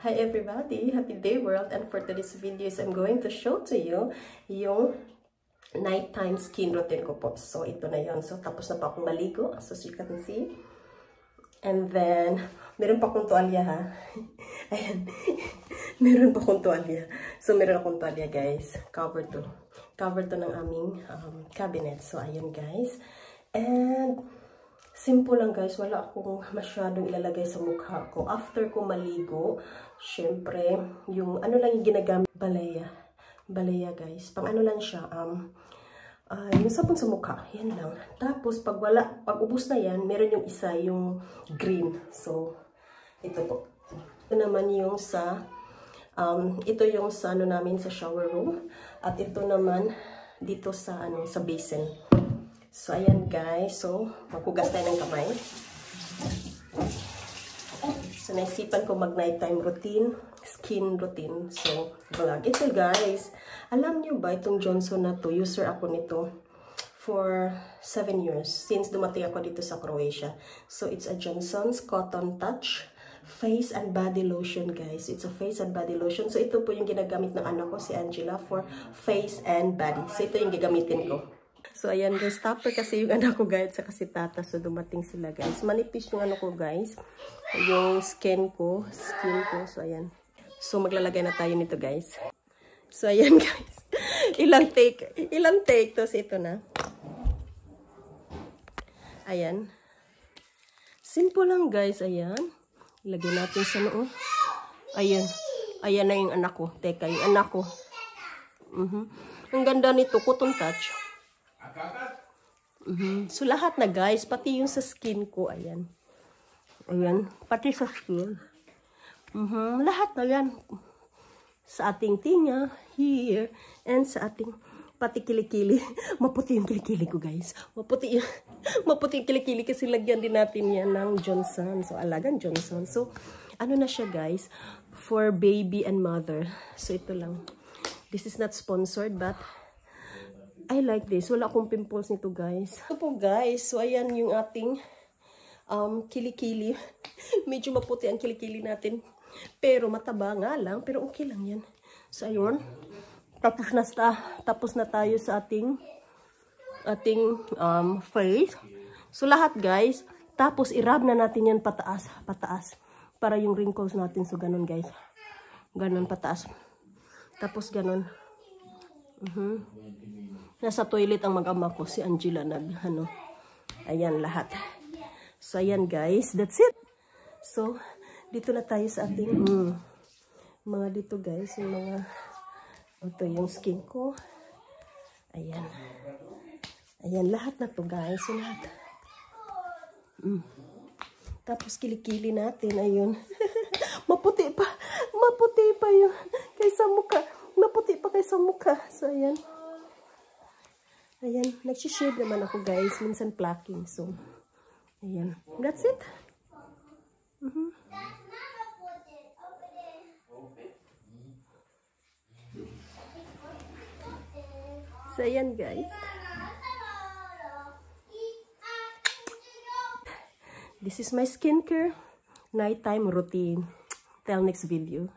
Hi everybody! Happy day world! And for today's videos, I'm going to show to you yung nighttime skin routine ko po. So ito na yon. So tapos na pa akong maligo. So as you can see. And then, meron pa akong tuwalya ha. Ayan. Meron pa akong tuwalya. So meron akong tuwalya guys. Cover to. Cover to ng aming cabinet. So ayan guys. And simple lang guys, wala akong masyadong ilalagay sa mukha ko. After ko maligo, syempre, yung ano lang yung ginagamit, balaya. Balaya guys. Pang ano lang siya, yung sabon sa mukha, yan lang. Tapos pag ubos na yan, meron yung isa, yung green. So, ito po. Ito naman yung sa, ito yung sa ano namin sa shower room. At ito naman dito sa ano sa basin. So, ayan guys. So, maghugas tayo ng kamay. So, naisipan ko mag-nighttime routine, skin routine. So, vlog. Ito guys. Alam nyo ba itong Johnson na to? User ako nito for 7 years. Since dumating ako dito sa Croatia. So, it's a Johnson's Cotton Touch Face and Body Lotion guys. It's a face and body lotion. So, ito po yung ginagamit ng anak ko, si Angela, for face and body. So, ito yung gagamitin ko. So, ayan guys, topper kasi yung anak ko guys, sa kasi tata. So, dumating sila guys. Manipis yung ano ko guys. Yung skin ko. So, ayan. So, maglalagay na tayo nito guys. So, ayan guys. Ilang take. Tapos, ito na. Ayan. Simple lang guys, ayan. Ilagay natin sa noo. Ayan. Ayan na yung anak ko. Teka, yung anak ko. Ang ganda nito, cotton touch. So, lahat na guys, pati yung sa skin ko, ayan. Ayan, pati sa skin. Lahat na yan. Sa ating tinga, here, and sa ating pati kilikili. Maputi yung kilikili ko guys. Maputi yung kilikili kasi lagyan din natin yan ng Johnson. So, alagang Johnson. So, ano na siya guys, for baby and mother. So, ito lang. This is not sponsored, but I like this. Wala akong pimples nito, guys. Ito po, guys. So, ayan yung ating kilikili. Medyo maputi ang kilikili natin. Pero, mataba nga lang. Pero, okay lang yan. So, ayun. Tapos na tayo sa ating face. So, lahat, guys. Tapos, i-rub na natin yan pataas. Para yung wrinkles natin. So, ganun, guys. Ganun, pataas. Tapos, ganun. Nasa toilet ang mag-ama ko, si Angela ayan lahat. So, ayan guys, that's it. So, dito na tayo sa ating, mga dito guys, yung mga, ito yung skin ko. Ayan. Ayan, lahat na to guys, yung lahat. Tapos, kilikili natin, ayun. Maputi pa yung, kaysa mukha. Maputi pa kaysa mukha. So, ayan. Ayan, nagsishave naman ako guys. Minsan plucking. So, ayan. That's it. So, ayan guys. This is my skincare nighttime routine. Till next video.